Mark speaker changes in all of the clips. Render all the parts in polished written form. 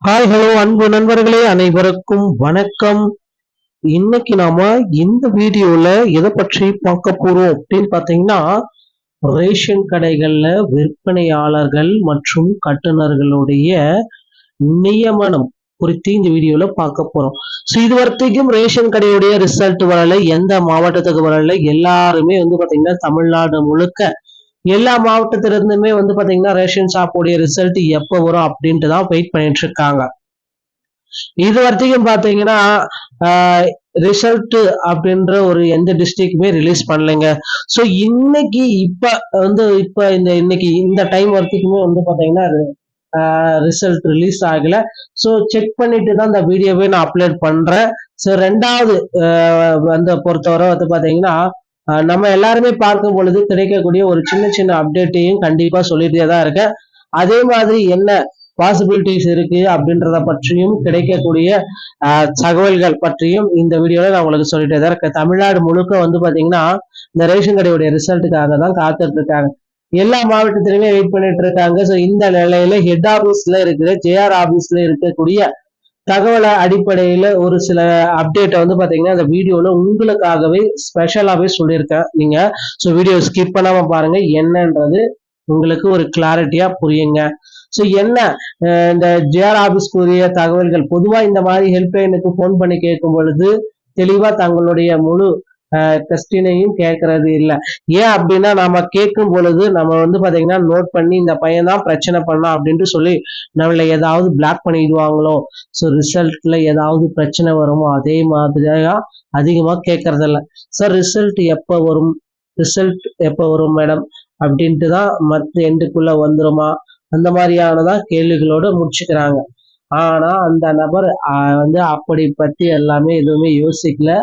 Speaker 1: Hi hello அன்பு நண்பர்களே அனைவருக்கும் வணக்கம். இன்னைக்கு நாம இந்த வீடியோல எதை பற்றி பார்க்க போறோம் அப்படின்னு பாத்தீங்கன்னா, ரேஷன் கடைகள்ல விற்பனையாளர்கள் மற்றும் கட்டுநர்களுடைய நியமனம் குறித்து இந்த வீடியோல பார்க்க போறோம். ஸோ இது வரைக்கும் ரேஷன் கடையுடைய ரிசல்ட் வரல, எந்த மாவட்டத்துக்கு வரல, எல்லாருமே பாத்தீங்கன்னா தமிழ்நாடு முழுக்க எல்லா மாவட்டத்திலிருந்துமே பாத்தீங்கன்னா ரேஷன் ஷாப்போடைய ரிசல்ட் எப்போ வரும் அப்படின்ட்டு தான் வெயிட் பண்ணிட்டு இருக்காங்க. இது வரைக்கும் பாத்தீங்கன்னா ரிசல்ட் அப்படின்ற ஒரு எந்த டிஸ்ட்ரிக்ட்மே ரிலீஸ் பண்ணலைங்க. ஸோ இன்னைக்கு இப்ப இன்னைக்கு இந்த டைம் வரைக்குமே பாத்தீங்கன்னா ரிசல்ட் ரிலீஸ் ஆகல. ஸோ செக் பண்ணிட்டு தான் இந்த வீடியோவே நான் அப்லோட் பண்றேன். ஸோ ரெண்டாவது பொறுத்தவரை பாத்தீங்கன்னா நம்ம எல்லாருமே பார்க்கும் பொழுது கிடைக்கக்கூடிய ஒரு சின்ன சின்ன அப்டேட்டையும் கண்டிப்பா சொல்லிட்டே தான் இருக்கேன். அதே மாதிரி என்ன பாசிபிலிட்டிஸ் இருக்கு அப்படின்றத பற்றியும் கிடைக்கக்கூடிய தகவல்கள் பற்றியும் இந்த வீடியோல நான் உங்களுக்கு சொல்லிட்டே தான் இருக்கேன். தமிழ்நாடு முழுக்க பாத்தீங்கன்னா இந்த ரேஷன் கடையுடைய ரிசல்ட்டுக்காக தான் காத்துட்டு இருக்காங்க. எல்லா மாவட்டத்திலுமே வெயிட் பண்ணிட்டு இருக்காங்க. ஸோ இந்த நிலையில ஹெட் ஆபீஸ்ல இருக்கிற ஜேஆர் ஆபீஸ்ல இருக்கக்கூடிய தகவலை அடிப்படையில ஒரு சில அப்டேட்டை பாத்தீங்கன்னா இந்த வீடியோல உங்களுக்காகவே ஸ்பெஷலாவே சொல்லியிருக்கேன். நீங்க ஸோ வீடியோ ஸ்கிப் பண்ணாம பாருங்க, என்னன்றது உங்களுக்கு ஒரு கிளாரிட்டியா புரியுங்க. ஸோ என்ன இந்த ஜேஆர் ஆபீஸ்க்குரிய தகவல்கள், பொதுவா இந்த மாதிரி ஹெல்ப்லைனுக்கு போன் பண்ணி கேட்கும் பொழுது தெளிவா தங்களுடைய முழு கொஸ்டினையும் கேட்கறது இல்லை. ஏன் அப்படின்னா நாம கேட்கும் பொழுது நம்ம பாத்தீங்கன்னா நோட் பண்ணி இந்த பையன் தான் பிரச்சனை பண்ணா அப்படின்ட்டு சொல்லி நம்மள ஏதாவது பிளாக் பண்ணிடுவாங்களோ, ஸோ ரிசல்ட்ல ஏதாவது பிரச்சனை வருமோ, அதே மாதிரியா அதிகமா கேட்கறது இல்லை. சார் ரிசல்ட் எப்போ வரும், ரிசல்ட் எப்போ வரும் மேடம் அப்படின்ட்டு தான் மற்ற எண்டுக்குள்ள வந்துருமா, அந்த மாதிரியானதான் கேள்விகளோட முடிச்சுக்கிறாங்க. ஆனா அந்த நபர் அப்படி பத்தி எல்லாமே எதுவுமே யோசிக்கல,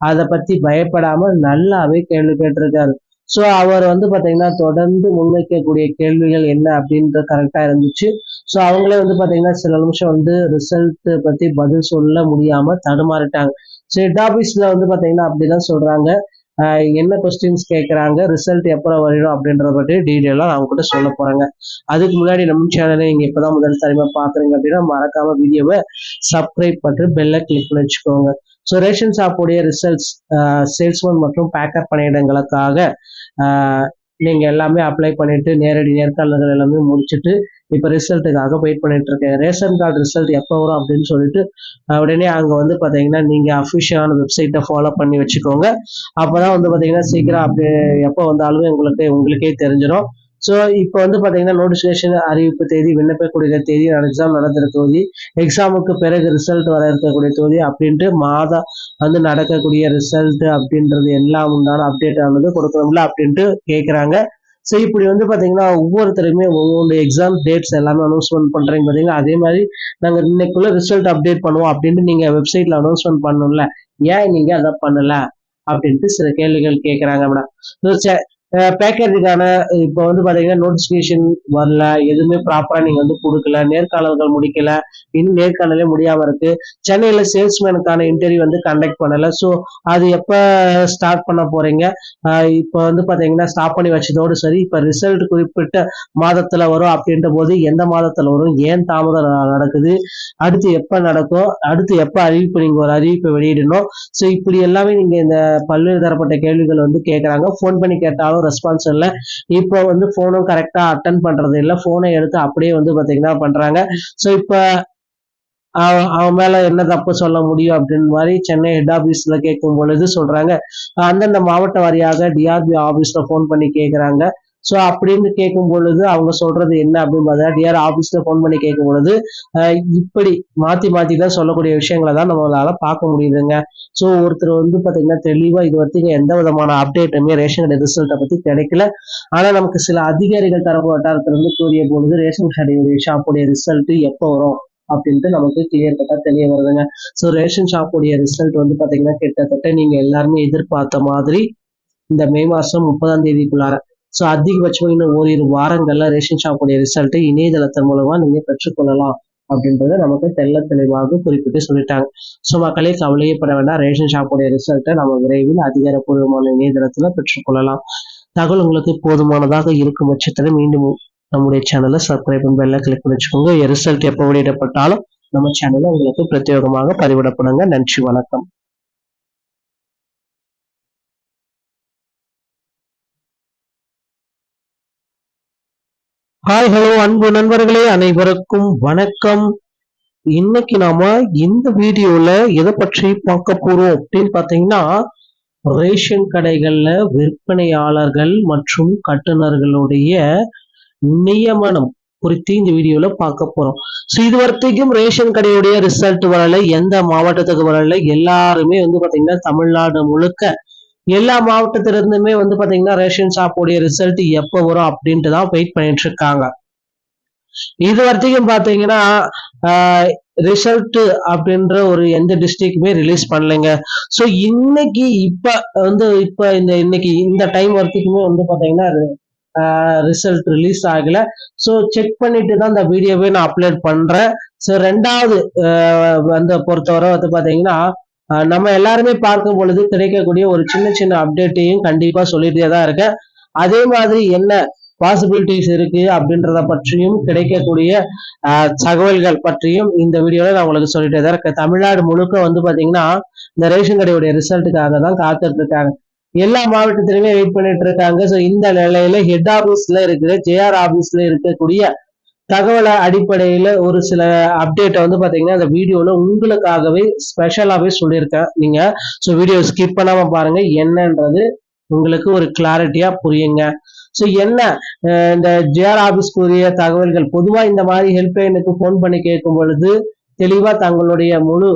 Speaker 1: அதை பத்தி பயப்படாம நல்லாவே கேள்வி கேட்டிருக்காரு. ஸோ அவர் பாத்தீங்கன்னா தொடர்ந்து முன்வைக்கக்கூடிய கேள்விகள் என்ன அப்படின்றது கரெக்டா இருந்துச்சு. ஸோ அவங்களே பாத்தீங்கன்னா சில நிமிஷம் ரிசல்ட் பத்தி பதில் சொல்ல முடியாம தடுமாறிட்டாங்க. ஸோ ஹெட் ஆபீஸ்ல பாத்தீங்கன்னா அப்படிதான் சொல்றாங்க. என்ன கொஸ்டின்ஸ் கேட்குறாங்க, ரிசல்ட் எப்போ வரும் அப்படின்றத பற்றி டீட்டெயிலாக நான் கூட சொல்ல போறேங்க. அதுக்கு முன்னாடி நம்ம சேனலை நீங்க இப்பதான் முதல் தரமா பாக்குறீங்க அப்படின்னா மறக்காம வீடியோவை சப்ஸ்கிரைப் பண்ணி பெல்ல கிளிக் பண்ணி வச்சுக்கோங்க. ஸோ ரேஷன் ஷாப்புடைய ரிசல்ட்ஸ் சேல்ஸ்மேன் மற்றும் பேக்கப் பணியிடங்களுக்காக நீங்க எல்லாமே அப்ளை பண்ணிட்டு நேரடி நேர்காணல்கள் எல்லாமே முடிச்சுட்டு இப்ப ரிசல்ட்டுக்காக வெயிட் பண்ணிட்டு இருக்கேன். ரேஷன் கார்டு ரிசல்ட் எப்போ வரும் அப்படின்னு சொல்லிட்டு உடனே அங்க பாத்தீங்கன்னா நீங்க அஃபிஷியலான வெப்சைட்டை ஃபாலோ பண்ணி வச்சுக்கோங்க. அப்பதான் பாத்தீங்கன்னா சீக்கிரம் அப்படி எப்போ வந்தாலுமே உங்களுக்கே தெரிஞ்சிடும். ஸோ இப்போ பாத்தீங்கன்னா நோட்டிபிகேஷன், அறிவிப்பு தேதி, விண்ணப்பக்கூடிய தேதி, எக்ஸாம் நடந்துற தேதி, எக்ஸாமுக்கு பிறகு ரிசல்ட் வர இருக்கக்கூடிய தேதி அப்படின்ட்டு மாதம் நடக்கக்கூடிய ரிசல்ட் அப்படின்றது எல்லாம் உண்டான அப்டேட் ஆனது கொடுக்கணும்ல அப்படின்ட்டு கேட்குறாங்க. ஸோ இப்படி பாத்தீங்கன்னா ஒவ்வொருத்தருமே ஒவ்வொரு எக்ஸாம் டேட்ஸ் எல்லாமே அனௌன்ஸ்மெண்ட் பண்றீங்க பாத்தீங்கன்னா, அதே மாதிரி நாங்க இன்னைக்குள்ள ரிசல்ட் அப்டேட் பண்ணுவோம் அப்படின்ட்டு நீங்க வெப்சைட்ல அனௌன்ஸ்மெண்ட் பண்ணணும்ல, ஏன் நீங்க அதை பண்ணல அப்படின்ட்டு சில கேள்விகள் கேட்கறாங்க மேடம். பேக்கேஜுக்கான இப்போ பாத்தீங்கன்னா நோட்டிபிகேஷன் வரல, எதுவுமே ப்ராப்பரா நீங்க கொடுக்கல, நேர்காணல்கள் முடிக்கல, இன்னும் நேர்காணலே முடியாம இருக்கு. சென்னையில சேல்ஸ்மேனுக்கான இன்டர்வியூ கண்டக்ட் பண்ணல. ஸோ அது எப்ப ஸ்டார்ட் பண்ண போறீங்க, இப்போ பாத்தீங்கன்னா ஸ்டாப் பண்ணி வச்சதோடு சரி, இப்ப ரிசல்ட் குறிப்பிட்ட மாதத்துல வரும் அப்படின்ற போது எந்த மாதத்துல வரும், ஏன் தாமதம் நடக்குது, அடுத்து எப்ப நடக்கும், அடுத்து எப்ப அறிவிப்பு, நீங்க ஒரு அறிவிப்பை வெளியிடணும். ஸோ இப்படி எல்லாமே நீங்க இந்த பல்வேறு தரப்பட்ட கேள்விகள் கேட்கறாங்க. போன் பண்ணி கேட்டாலும் ரெஸ்பான்ஸ் இல்லை. இப்போ போனும் கரெக்டா அட்டன் பண்றது இல்லை, போனை எடுத்து அப்படியே பாத்தீங்கன்னா பண்றாங்க. ஸோ இப்ப அவன் மேல என்ன தப்பு சொல்ல முடியும் அப்படின்னு மாதிரி சென்னை ஹெட் ஆபீஸ்ல கேட்கும் பொழுது சொல்றாங்க, அந்தந்த மாவட்ட வாரியாக டிஆர்பி ஆபீஸ்ல போன் பண்ணி கேட்கறாங்க. ஸோ அப்படின்னு கேட்கும் பொழுது அவங்க சொல்றது என்ன அப்படின்னு பார்த்தா, டிஆர் ஆபீஸ்ல போன் பண்ணி கேட்கும் பொழுது இப்படி மாத்தி மாத்தி தான் சொல்லக்கூடிய விஷயங்களை தான் நம்மளால பார்க்க முடியுதுங்க. ஸோ ஒருத்தர் பாத்தீங்கன்னா தெளிவா இது வரைக்கும் எந்த விதமான அப்டேட்டுமே ரேஷன் கடை ரிசல்ட்டை பத்தி கிடைக்கல. ஆனா நமக்கு சில அதிகாரிகள் தரப்பு வட்டாரத்திலிருந்து கூறிய பொழுது ரேஷன் கடையுடைய ஷாப்புடைய ரிசல்ட் எப்போ வரும் அப்படின்ட்டு நமக்கு கிளியர் கட்டா தெரிய வருதுங்க. ஸோ ரேஷன் ஷாப்புடைய ரிசல்ட் பாத்தீங்கன்னா கிட்டத்தட்ட நீங்க எல்லாருமே எதிர்பார்த்த மாதிரி இந்த மே மாசம் 30ஆம் தேதிக்குள்ளார, ஸோ அதிகபட்சம் இன்னும் ஓரிரு வாரங்கள்ல ரேஷன் ஷாப்புடைய ரிசல்ட்டை இணையதளத்தின் மூலமா நீங்க பெற்றுக்கொள்ளலாம் அப்படின்றத நமக்கு தெள்ள தெளிவாக குறிப்பிட்டு சொல்லிட்டாங்க. ஸோ மக்களே கவலையே பட வேண்டாம், ரேஷன் ஷாப்புடைய ரிசல்ட்டை நம்ம விரைவில் அதிகாரப்பூர்வமான இணையதளத்துல பெற்றுக்கொள்ளலாம். தகவல் உங்களுக்கு போதுமானதாக இருக்கும் பட்சத்துல மீண்டும் நம்முடைய சேனலை சப்ஸ்கிரைப் பண்ணி பெல்ல கிளிக் பண்ணி வச்சுக்கோங்க. ரிசல்ட் எப்போ வெளியிடப்பட்டாலும் நம்ம சேனல்ல உங்களுக்கு பிரத்யேகமாக பதிவிடப்படுங்க. நன்றி, வணக்கம். ஹாய், ஹலோ அன்பு நண்பர்களே, அனைவருக்கும் வணக்கம். இன்னைக்கு நாம இந்த வீடியோல எதை பற்றி பார்க்க போறோம் அப்படின்னு பாத்தீங்கன்னா, ரேஷன் கடைகள்ல விற்பனையாளர்கள் மற்றும் கட்டுநர்களுடைய நியமனம் குறித்து இந்த வீடியோல பார்க்க போறோம். சோ இது வரைக்கும் ரேஷன் கடையுடைய ரிசல்ட் வரல, எந்த மாவட்டத்துக்கு வரல, எல்லாருமே பாத்தீங்கன்னா தமிழ்நாடு முழுக்க எல்லா மாவட்டத்திலிருந்துமே பாத்தீங்கன்னா ரேஷன் ஷாப்போடைய ரிசல்ட் எப்ப வரும் அப்படின்ட்டு தான் வெயிட் பண்ணிட்டு இருக்காங்க. இது வரைக்கும் பாத்தீங்கன்னா ரிசல்ட் அப்படின்ற ஒரு எந்த டிஸ்ட்ரிக்டுமே ரிலீஸ் பண்ணலைங்க. ஸோ இன்னைக்கு இப்ப இன்னைக்கு இந்த டைம் வரைக்குமே பாத்தீங்கன்னா ரிசல்ட் ரிலீஸ் ஆகல. ஸோ செக் பண்ணிட்டு தான் இந்த வீடியோவே நான் அப்லோட் பண்றேன். ஸோ ரெண்டாவது பொறுத்தவரை பாத்தீங்கன்னா நம்ம எல்லாருமே பார்க்கும் பொழுது கிடைக்கக்கூடிய ஒரு சின்ன சின்ன அப்டேட்டையும் கண்டிப்பா சொல்லிட்டே தான் இருக்கேன். அதே மாதிரி என்ன பாசிபிலிட்டிஸ் இருக்கு அப்படின்றத பற்றியும் கிடைக்கக்கூடிய தகவல்கள் பற்றியும் இந்த வீடியோல நான் உங்களுக்கு சொல்லிட்டே தான் இருக்கேன். தமிழ்நாடு முழுக்க பாத்தீங்கன்னா இந்த ரேஷன் கடையுடைய ரிசல்ட்டுக்காக தான் காத்துட்டு இருக்காங்க. எல்லா மாவட்டத்திலுமே வெயிட் பண்ணிட்டு இருக்காங்க. ஸோ இந்த நிலையில ஹெட் ஆபீஸ்ல இருக்கிற ஜேஆர் ஆபீஸ்ல இருக்கக்கூடிய தகவல் அடிப்படையில ஒரு சில அப்டேட்டை பாத்தீங்கன்னா இந்த வீடியோல உங்களுக்காகவே ஸ்பெஷலாவே சொல்லியிருக்கேன். நீங்க ஸோ வீடியோ ஸ்கிப் பண்ணாம பாருங்க, என்னன்றது உங்களுக்கு ஒரு கிளாரிட்டியா புரியுங்க. ஸோ என்ன இந்த ஜேஆர் ஆபீஸ்க்குரிய தகவல்கள், பொதுவா இந்த மாதிரி ஹெல்ப்லைனுக்கு போன் பண்ணி கேட்கும் பொழுது தெளிவா தங்களுடைய முழு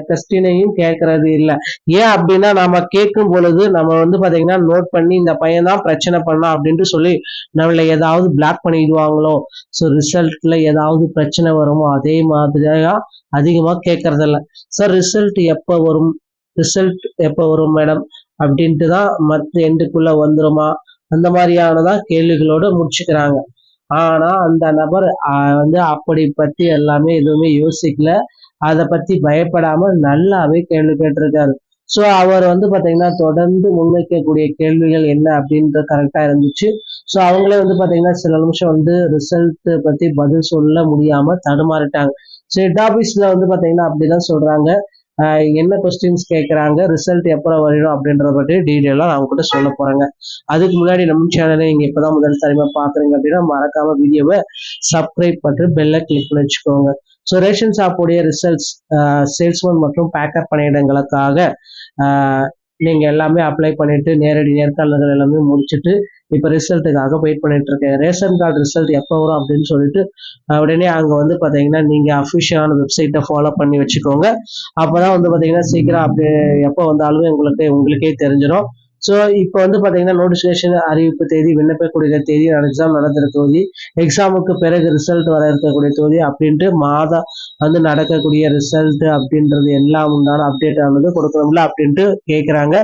Speaker 1: கொஸ்டினையும் கேட்கறது இல்லை. ஏன் அப்படின்னா நம்ம கேட்கும் பொழுது நம்ம பாத்தீங்கன்னா நோட் பண்ணி இந்த பையன் தான் பிரச்சனை பண்ணலாம் அப்படின்ட்டு சொல்லி நம்மள ஏதாவது பிளாக் பண்ணிடுவாங்களோ, ஸோ ரிசல்ட்ல ஏதாவது பிரச்சனை வருமோ, அதே மாதிரியா அதிகமா கேட்கறது இல்லை. சார் ரிசல்ட் எப்போ வரும், ரிசல்ட் எப்போ வரும் மேடம் அப்படின்ட்டு தான் மற்ற எண்டுக்குள்ள வந்துருமா, அந்த மாதிரியானதான் கேள்விகளோட முடிச்சுக்கிறாங்க. ஆனா அந்த நபர் அப்படி பத்தி எல்லாமே எதுவுமே யோசிக்கல, அதை பத்தி பயப்படாம நல்லாவே கேள்வி கேட்டிருக்காரு. ஸோ அவர் பாத்தீங்கன்னா தொடர்ந்து முன்வைக்கக்கூடிய கேள்விகள் என்ன அப்படின்றது கரெக்டா இருந்துச்சு. ஸோ அவங்களே பாத்தீங்கன்னா சில நிமிஷம் ரிசல்ட் பத்தி பதில் சொல்ல முடியாம தடுமாறிட்டாங்க. ஸோ ஹெட் ஆபீஸ்ல பாத்தீங்கன்னா அப்படிதான் சொல்றாங்க, என்ன கொஸ்டின்ஸ் கேட்கறாங்க, ரிசல்ட் எப்போ வரும் அப்படின்றத பற்றி டீட்டெயிலா நான் உங்ககிட்ட சொல்ல போறேங்க. அதுக்கு முன்னாடி நம்ம சேனலை நீங்க இப்பதான் முதல் தடவை பாக்குறீங்க அப்படின்னா மறக்காம வீடியோவை சப்ஸ்கிரைப் பண்ணி பெல்ல கிளிக் பண்ணி வச்சுக்கோங்க. ஸோ ரேஷன் ஷாப்புடைய ரிசல்ட்ஸ் சேல்ஸ்மேன் மற்றும் பேக்கர் பணியிடங்களுக்காக நீங்க எல்லாமே அப்ளை பண்ணிட்டு நேரடி நேர்காணல்கள் எல்லாமே முடிச்சுட்டு இப்ப ரிசல்ட்டுக்காக வெயிட் பண்ணிட்டு இருக்கேன். ரேஷன் கார்டு ரிசல்ட் எப்போ வரும் அப்படின்னு சொல்லிட்டு உடனே அங்க பாத்தீங்கன்னா நீங்க அஃபிஷியலான வெப்சைட்டை ஃபாலோ பண்ணி வச்சுக்கோங்க. அப்பதான் பாத்தீங்கன்னா சீக்கிரம் அப்படி எப்போ வந்தாலும் உங்களுக்கே தெரிஞ்சிடும். ஸோ இப்போ பாத்தீங்கன்னா நோட்டிபிகேஷன், அறிவிப்பு தேதி, விண்ணப்பக்கூடிய தேதி, எக்ஸாம் நடந்துற தேதி, எக்ஸாமுக்கு பிறகு ரிசல்ட் வர இருக்கக்கூடிய தேதி அப்படின்ட்டு மாதம் நடக்கக்கூடிய ரிசல்ட் அப்படின்றது எல்லாம் உண்டான அப்டேட் ஆனது கொடுக்கணும்ல அப்படின்ட்டு கேட்குறாங்க.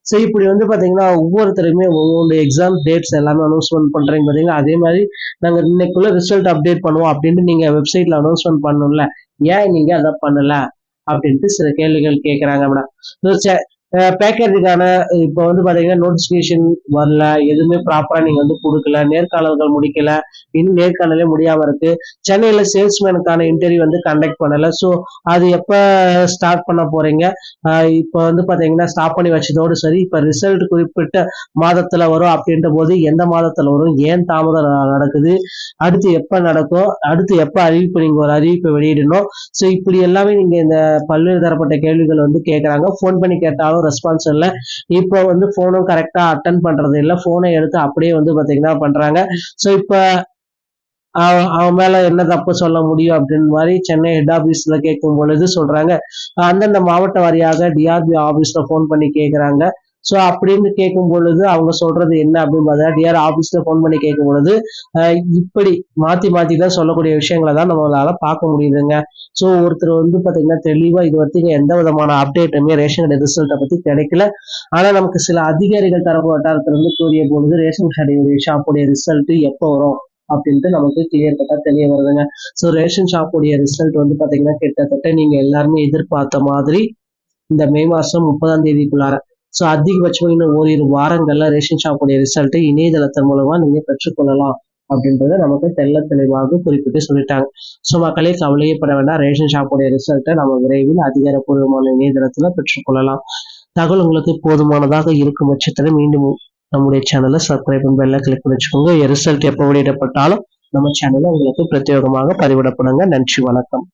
Speaker 1: ஸோ இப்படி பாத்தீங்கன்னா ஒவ்வொருத்தருமே ஒவ்வொரு எக்ஸாம் டேட்ஸ் எல்லாமே அனௌன்ஸ்மெண்ட் பண்றீங்க பாத்தீங்கன்னா, அதே மாதிரி நாங்க இன்னைக்குள்ள ரிசல்ட் அப்டேட் பண்ணுவோம் அப்படின்ட்டு நீங்க வெப்சைட்ல அனௌன்ஸ்மெண்ட் பண்ணணும்ல, ஏன் நீங்க அதை பண்ணல அப்படின்ட்டு சில கேள்விகள் கேட்கறாங்க மேடம். பேக்கேஜுக்கான இப்போ பாத்தீங்கன்னா நோட்டிபிகேஷன் வரல, எதுவுமே ப்ராப்பரா நீங்க கொடுக்கல, நேர்காணல்கள் முடிக்கல, இன்னும் நேர்காணலே முடியாம இருக்கு. சென்னையில சேல்ஸ்மேனுக்கான இன்டர்வியூ கண்டக்ட் பண்ணல. ஸோ அது எப்ப ஸ்டார்ட் பண்ண போறீங்க, இப்போ பாத்தீங்கன்னா ஸ்டாப் பண்ணி வச்சதோடு சரி, இப்ப ரிசல்ட் குறிப்பிட்ட மாதத்துல வரும் அப்படின்ற போது எந்த மாதத்துல வரும், ஏன் தாமதம் நடக்குது, அடுத்து எப்ப நடக்கும், அடுத்து எப்ப அறிவிப்பு, நீங்க ஒரு அறிவிப்பை வெளியிடணும். ஸோ இப்படி எல்லாமே நீங்க இந்த பல்வேறு தரப்பட்ட கேள்விகள் கேட்கறாங்க. போன் பண்ணி கேட்டாலும் ரெஸ்பான்ஸ் இல்லை. இப்போ போனும் கரெக்டா அட்டன் பண்றது இல்லை, போனை எடுத்து அப்படியே பாத்தீங்கன்னா பண்றாங்க. ஸோ இப்ப அவன் மேல என்ன தப்பு சொல்ல முடியும் அப்படின்னு மாதிரி சென்னை ஹெட் ஆபீஸ்ல கேட்கும் பொழுது சொல்றாங்க, அந்தந்த மாவட்ட வாரியாக டிஆர்பி ஆபீஸ்ல போன் பண்ணி கேட்கறாங்க. ஸோ அப்படின்னு கேட்கும் பொழுது அவங்க சொல்றது என்ன அப்படின்னு பார்த்தா, டிஆர் ஆபீஸ்ல போன் பண்ணி கேட்கும் பொழுது இப்படி மாத்தி மாத்தி தான் சொல்லக்கூடிய விஷயங்களை தான் நம்மளால பார்க்க முடியுதுங்க. ஸோ ஒருத்தர் பாத்தீங்கன்னா தெளிவா இது வரைக்கும் எந்த விதமான அப்டேட்டுமே ரேஷன் கடை ரிசல்ட்டை பத்தி கிடைக்கல. ஆனா நமக்கு சில அதிகாரிகள் தரப்பு வட்டாரத்திலிருந்து கூறிய பொழுது ரேஷன் கடையுடைய ஷாப்புடைய ரிசல்ட் எப்போ வரும் அப்படின்ட்டு நமக்கு கிளியர் கட்டா தெரிய வருதுங்க. ஸோ ரேஷன் ஷாப்புடைய ரிசல்ட் பாத்தீங்கன்னா கிட்டத்தட்ட நீங்க எல்லாருமே எதிர்பார்த்த மாதிரி இந்த மே மாசம் 30ஆம் தேதிக்குள்ளார, ஸோ அதிகபட்சம் இன்னும் ஓரிரு வாரங்கள்ல ரேஷன் ஷாப்புடைய ரிசல்ட் இணையதளத்தின் மூலமா நீங்க பெற்றுக்கொள்ளலாம் அப்படின்றத நமக்கு தெள்ள தெளிவாக குறிப்பிட்டு சொல்லிட்டாங்க. ஸோ மக்களே கவலையே பட வேண்டாம். ரேஷன் ஷாப்புடைய ரிசல்ட்டை நம்ம விரைவில் அதிகாரப்பூர்வமான இணையதளத்தில் பெற்றுக்கொள்ளலாம். தகவல் உங்களுக்கு போதுமானதாக இருக்கும் பட்சத்தில் மீண்டும் நம்முடைய சேனலை சப்ஸ்கிரைப் பண்ணி பெல்ல கிளிக் பண்ணி வச்சுக்கோங்க. ரிசல்ட் எப்போ வெளியிடப்பட்டாலும் நம்ம சேனல்ல உங்களுக்கு பிரத்யேகமாக பதிவிடப்படுங்க. நன்றி, வணக்கம்.